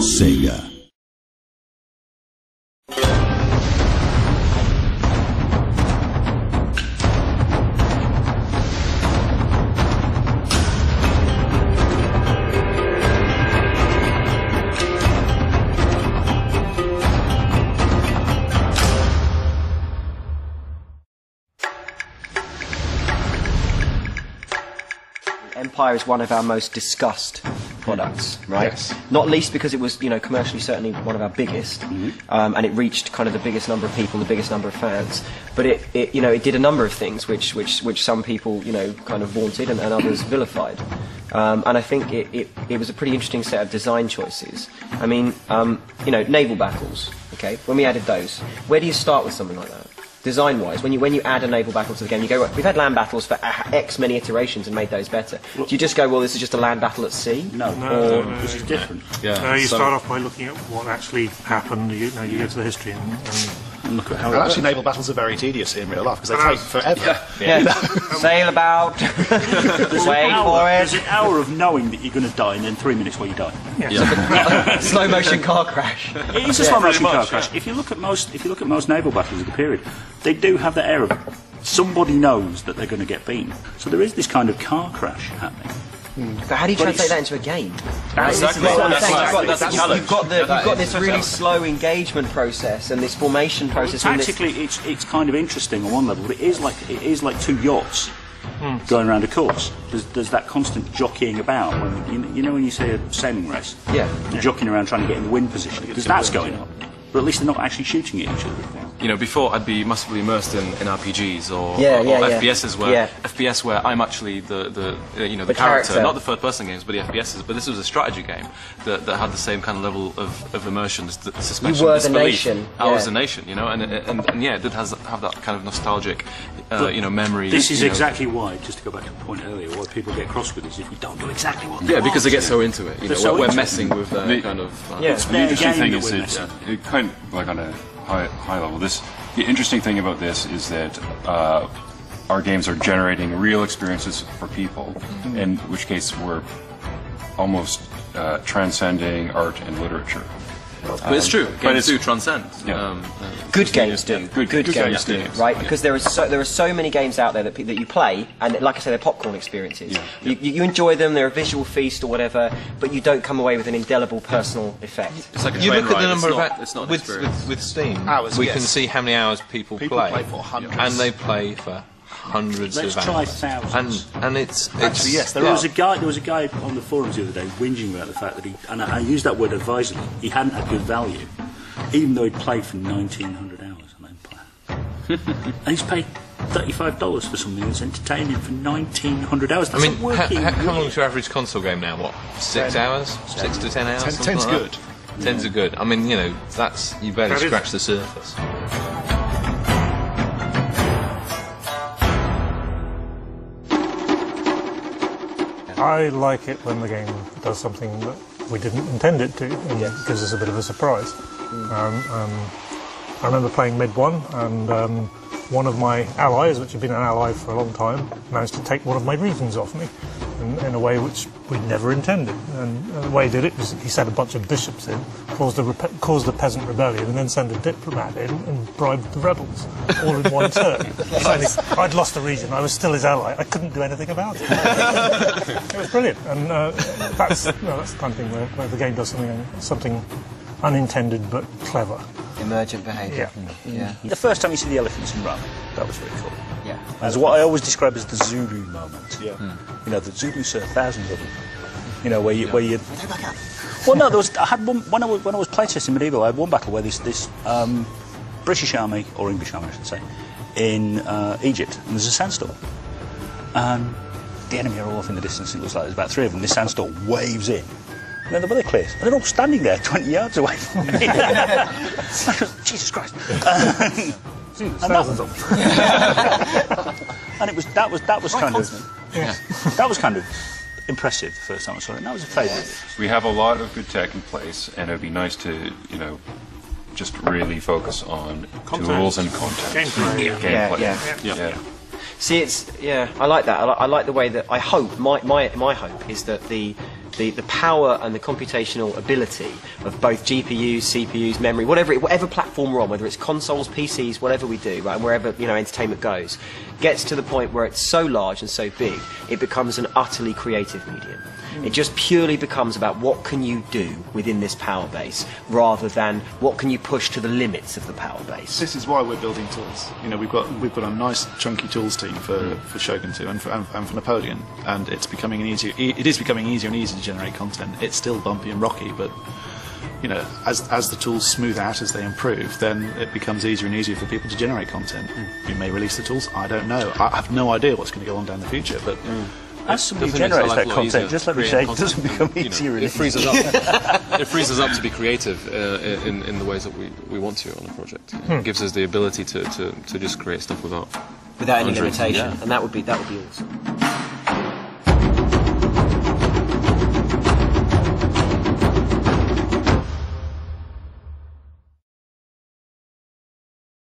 Sega. Empire is one of our most discussed products, right? Yes. Not least because it was, commercially certainly one of our biggest, and it reached kind of the biggest number of people, the biggest number of fans. But it did a number of things which some people, kind of vaunted and others vilified. And I think it was a pretty interesting set of design choices. I mean, naval battles. Okay, when we added those, where do you start with something like that? Design-wise, when you add a naval battle to the game, you go, right, we've had land battles for X many iterations and made those better. Do you just go, well, this is just a land battle at sea? No, this is different. Yeah. You start off by looking at what actually happened. You go to the history and look at how it actually, naval battles are very tedious in real life because they take forever. Sail about, wait for it. There's an hour of knowing that you're going to die and then 3 minutes while you die. Slow motion car crash. It is a slow motion car crash. If you look at most naval battles of the period, they do have the air of somebody knows that they're going to get beaten. So there is this kind of car crash happening. But how do you translate that into a game? Exactly. You've got this really slow engagement process and this formation process. Tactically, it's kind of interesting on one level, but it is like two yachts going around a course. There's that constant jockeying about when when you say a sailing race. Yeah. You're jockeying around trying to get in the wind position because that's going on. But at least they're not actually shooting at each other. Before I'd be massively immersed in RPGs or FPSs where I'm actually the character, not the third person games, but the FPSs. But this was a strategy game that had the same kind of level of immersion, the suspension, you were disbelief. The nation. I was the nation, and it did have that kind of nostalgic, memory. This is exactly why, just to go back to the point earlier, why people get cross with this if we don't do exactly what they want. Because they get so into it. We're messing with their kind of. The interesting thing is it kind of like on a high level. The interesting thing about this is that our games are generating real experiences for people, in which case we're almost transcending art and literature. But it's true. Games do transcend. Good games do. Good games do. Right? Because there are so many games out there that you play, and like I say, they're popcorn experiences. You enjoy them. They're a visual feast or whatever, but you don't come away with an indelible personal effect. It's like a you train look at the ride. number It's not with Steam. Hours, we can see how many hours people play for hundreds. and they play for hundreds Let's of try hours. thousands. And it's Actually, yes, There was a guy on the forums the other day whinging about the fact that and I use that word advisedly, he hadn't had good value, even though he'd played for 1,900 hours on Empire. And he's paid $35 for something that's entertaining for 1,900 hours. That's how long's your average console game now? What, 6 hours? 6 to 10 hours? Ten's like good. That? 10's are good. I mean, you barely scratch the surface. I like it when the game does something that we didn't intend it to, and gives us a bit of a surprise. I remember playing Mid 1, and one of my allies, which had been an ally for a long time, managed to take one of my regions off me in a way which we'd never intended. And the way he did it was he sent a bunch of bishops in, caused a peasant rebellion, and then sent a diplomat in and bribed the rebels, all in one turn. I'd lost a region, I was still his ally, I couldn't do anything about it. It was brilliant, and that's the kind of thing where the game does something unintended but clever. Emergent behaviour. Yeah. The first time you see the elephants in Rome, that was very cool. Yeah. As what I always describe as the Zulu moment. Yeah. The Zulus are thousands of them. Where you. Well, no, I had one when I was playtesting medieval. I had one battle where this British army, or English army, I should say, in Egypt, and there's a sandstorm, and the enemy are all off in the distance. It looks like there's about 3 of them. This sandstorm waves in. And then the weather clears, and they're all standing there 20 yards away from me. Jesus Christ! And that was kind of impressive the first time I saw it. And that was a favourite. We have a lot of good tech in place, and it'd be nice to just really focus on tools and content. Gameplay. Yeah. See, I like that. I like the way that I hope my hope is that the the power and the computational ability of both GPUs, CPUs, memory, whatever platform we're on, whether it's consoles, PCs, whatever we do, right, and wherever entertainment goes, gets to the point where it's so large and so big, it becomes an utterly creative medium. It just purely becomes about what can you do within this power base, rather than what can you push to the limits of the power base. This is why we're building tools. We've got a nice chunky tools team for Shogun 2 and for Napoleon, and it is becoming easier and easier to generate content. It's still bumpy and rocky, but as the tools smooth out, as they improve, then it becomes easier and easier for people to generate content. We may release the tools. I don't know. I have no idea what's going to go on down the future, but. As somebody generates that content, just let me say, it doesn't become easier. It frees us up. It frees us up to be creative in the ways that we want to on a project. It gives us the ability to just create stuff without any limitation, and that would be awesome.